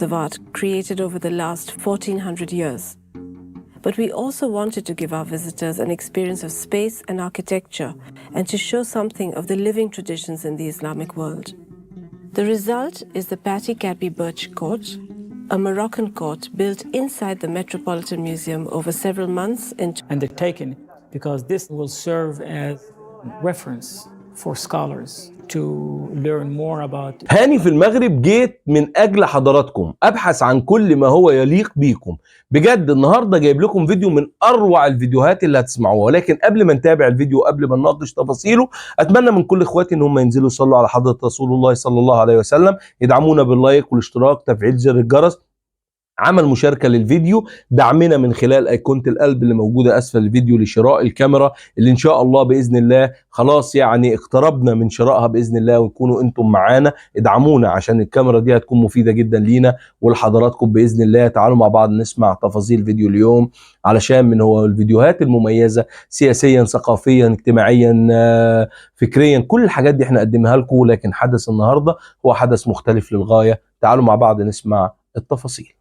of art created over the last 1400 years. But we also wanted to give our visitors an experience of space and architecture and to show something of the living traditions in the Islamic world. The result is the Patti Kadbi Birch Court, a Moroccan court built inside the Metropolitan Museum over several months. And they're taken because this will serve as reference for scholars to learn more about. هاني في المغرب جيت من أجل حضراتكم أبحث عن كل ما هو يليق بيكم. بجد النهاردة جايب لكم فيديو من أروع الفيديوهات اللي هتسمعوها، ولكن قبل ما نتابع الفيديو وقبل ما نناقش تفاصيله أتمنى من كل إخواتي إن هم ينزلوا يصلوا على حضرة رسول الله صلى الله عليه وسلم، يدعمونا باللايك والاشتراك، تفعيل زر الجرس، عمل مشاركة للفيديو، دعمنا من خلال أيقونة القلب اللي موجودة أسفل الفيديو لشراء الكاميرا اللي إن شاء الله بإذن الله خلاص يعني اقتربنا من شرائها بإذن الله، ويكونوا أنتم معانا. ادعمونا عشان الكاميرا دي هتكون مفيدة جدا لينا ولحضراتكم بإذن الله. تعالوا مع بعض نسمع تفاصيل فيديو اليوم علشان من هو الفيديوهات المميزة سياسيا، ثقافيا، اجتماعيا، فكريا، كل الحاجات دي احنا قدمها لكم، لكن حدث النهاردة هو حدث مختلف للغاية. تعالوا مع بعض نسمع التفاصيل.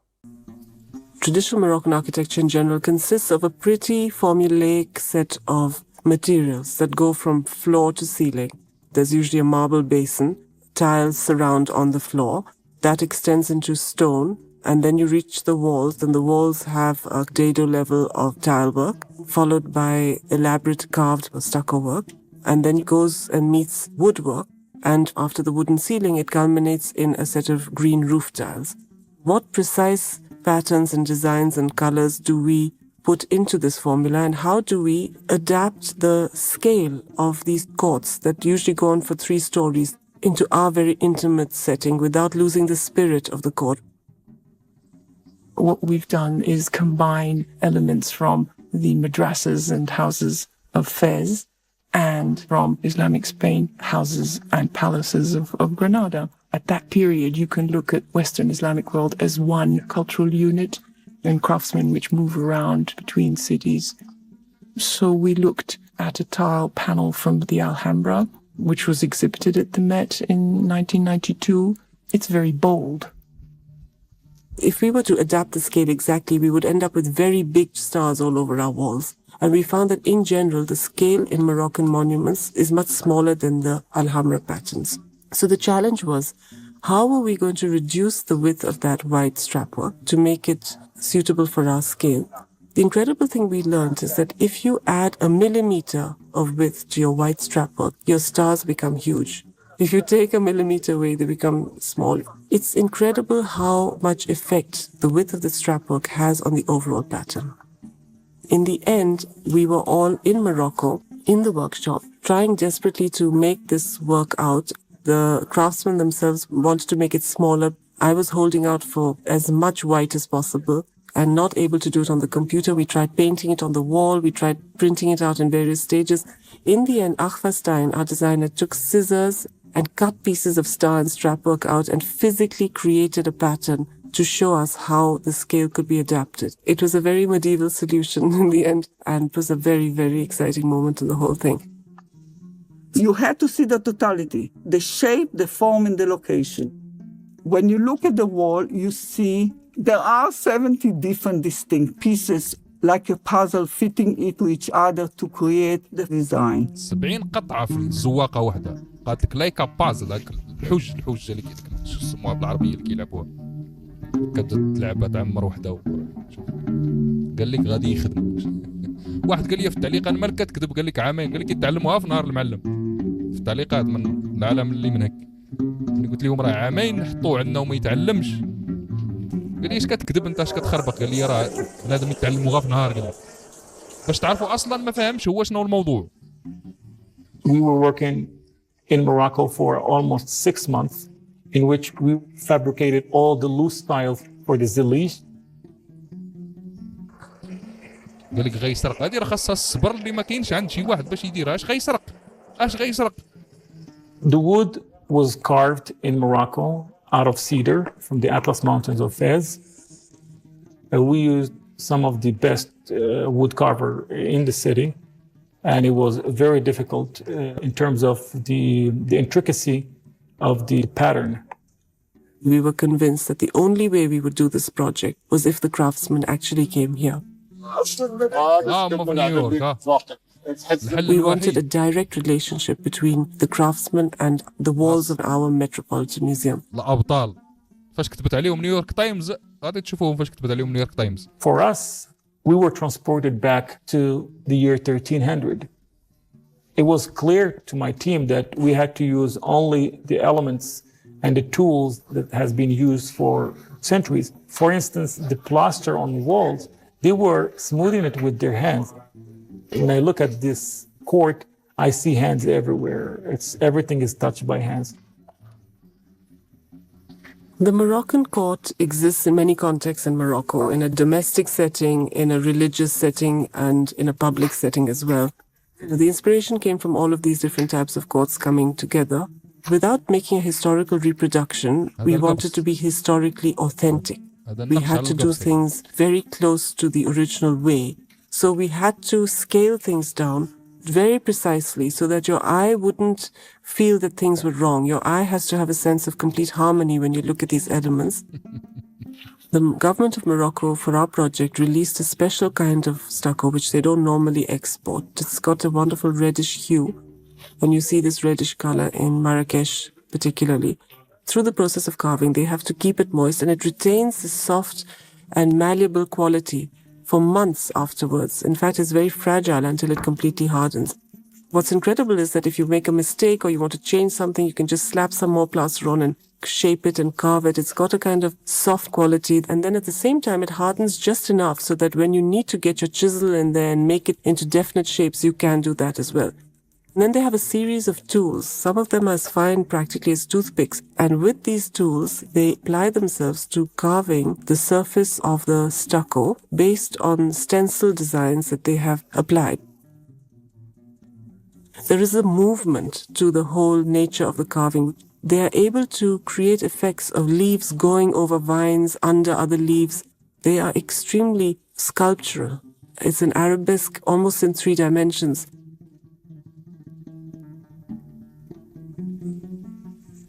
Traditional Moroccan architecture in general consists of a pretty formulaic set of materials that go from floor to ceiling. There's usually a marble basin, tiles surround on the floor, that extends into stone, and then you reach the walls, and the walls have a dado level of tile work, followed by elaborate carved stucco work, and then it goes and meets woodwork, and after the wooden ceiling it culminates in a set of green roof tiles. What precise patterns and designs and colors do we put into this formula, and how do we adapt the scale of these courts that usually go on for 3 stories into our very intimate setting without losing the spirit of the court? What we've done is combine elements from the madrasas and houses of Fez and from Islamic Spain, houses and palaces of Granada. At that period, you can look at Western Islamic world as one cultural unit and craftsmen which move around between cities. So we looked at a tile panel from the Alhambra, which was exhibited at the Met in 1992. It's very bold. If we were to adapt the scale exactly, we would end up with very big stars all over our walls. And we found that in general, the scale in Moroccan monuments is much smaller than the Alhambra patterns. So the challenge was, how are we going to reduce the width of that white strapwork to make it suitable for our scale? The incredible thing we learned is that if you add a millimeter of width to your white strapwork, your stars become huge. If you take a millimeter away, they become small. It's incredible how much effect the width of the strapwork has on the overall pattern. In the end, we were all in Morocco, in the workshop, trying desperately to make this work out. The craftsmen themselves wanted to make it smaller. I was holding out for as much white as possible and not able to do it on the computer. We tried painting it on the wall. We tried printing it out in various stages. In the end, Achva Stein, our designer, took scissors and cut pieces of star and strapwork out and physically created a pattern to show us how the scale could be adapted. It was a very medieval solution in the end, and it was a very, very exciting moment in the whole thing. You had to see the totality, the shape, the form, and the location. When you look at the wall, you see there are 70 different distinct pieces, like a puzzle fitting into each other to create the design. 70 قطعة في الزواقة واحدة. قالت لك لايكا بازل، هاك الحوج اللي شو يسموها بالعربية اللي كيلعبوها. كتبدا تلعبها تعمر وحده قال لك غادي يخدم. واحد قال لي في التعليق انا مالك كتكذب، قال لك عامين، قال لك يتعلموها في نهار المعلم في التعليقات من العالم اللي من هيك. اللي قلت لهم راه عامين نحطوه عندنا وما يتعلمش، قال لي ايش كتكذب انت، اش كتخربق؟ قال لي راه لازم يتعلموها في نهار، قال لي باش تعرفوا اصلا ما فهمش هو شنو الموضوع. We were working in Morocco for almost 6 months, in which we fabricated all the loose tiles for the Zilij. قال لك غيسرق، هذه راه خاصها الصبر اللي ما كاينش عند شي واحد باش يديرها. اش غيسرق؟ اش غيسرق؟ The wood was carved in Morocco out of cedar from the Atlas Mountains of Fez. We used some of the best wood carver in the city, and it was very difficult in terms of the intricacy of the pattern. We were convinced that the only way we would do this project was if the craftsmen actually came here. هم في نيويورك الحل We wanted a الوحيد. direct relationship between the craftsmen and the walls of our Metropolitan Museum. الابطال فاش كتبت عليهم نيويورك تايمز غادي تشوفوهم فاش كتبت عليهم نيويورك تايمز. For us, we were transported back to the year 1300. It was clear to my team that we had to use only the elements and the tools that has been used for centuries. For instance, the plaster on the walls, they were smoothing it with their hands. When I look at this court, I see hands everywhere. Everything is touched by hands. The Moroccan court exists in many contexts in Morocco, in a domestic setting, in a religious setting, and in a public setting as well. The inspiration came from all of these different types of courts coming together. Without making a historical reproduction, we wanted to be historically authentic. We had to do things very close to the original way. So we had to scale things down very precisely so that your eye wouldn't feel that things were wrong. Your eye has to have a sense of complete harmony when you look at these elements. The government of Morocco, for our project, released a special kind of stucco which they don't normally export. It's got a wonderful reddish hue, and you see this reddish color in Marrakesh particularly. Through the process of carving, they have to keep it moist, and it retains this soft and malleable quality for months afterwards. In fact, it's very fragile until it completely hardens. What's incredible is that if you make a mistake or you want to change something, you can just slap some more plaster on and shape it and carve it. It's got a kind of soft quality, and then at the same time it hardens just enough so that when you need to get your chisel in there and make it into definite shapes, you can do that as well. And then they have a series of tools, some of them as fine practically as toothpicks, and with these tools they apply themselves to carving the surface of the stucco based on stencil designs that they have applied. There is a movement to the whole nature of the carving. They are able to create effects of leaves going over vines, under other leaves. They are extremely sculptural. It's an arabesque almost in 3 dimensions.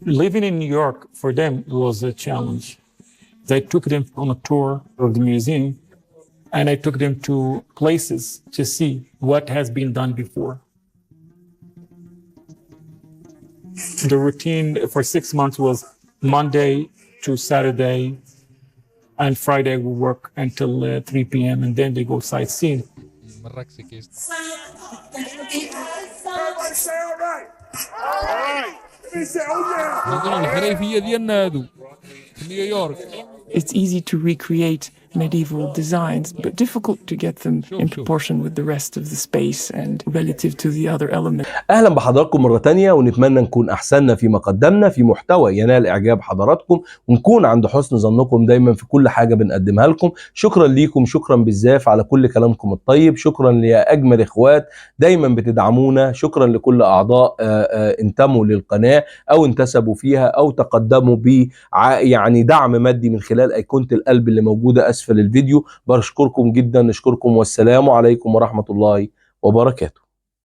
Living in New York, for them, was a challenge. I took them on a tour of the museum, and I took them to places to see what has been done before. The routine for 6 months was Monday to Saturday, and Friday we work until 3 p.m. and then they go sightseeing. مراكش كيست. هذول الحريفيه ديالنا هادو في نيويورك. It's easy to recreate medieval designs, but difficult to get them in proportion with the rest of the space and relative to the other elements. اهلا بحضراتكم مرة تانية، ونتمنى نكون احسننا فيما قدمنا في محتوى ينال اعجاب حضراتكم، ونكون عند حسن ظنكم دايما في كل حاجة بنقدمها لكم. شكرا ليكم، شكرا بالزاف على كل كلامكم الطيب، شكرا ليا اجمل اخوات دايما بتدعمونا، شكرا لكل اعضاء انتموا للقناة او انتسبوا فيها او تقدموا ب يعني دعم مادي من خلال ايقونة القلب اللي موجودة اسفل الفيديو. بشكركم جدا، نشكركم، والسلام عليكم ورحمة الله وبركاته.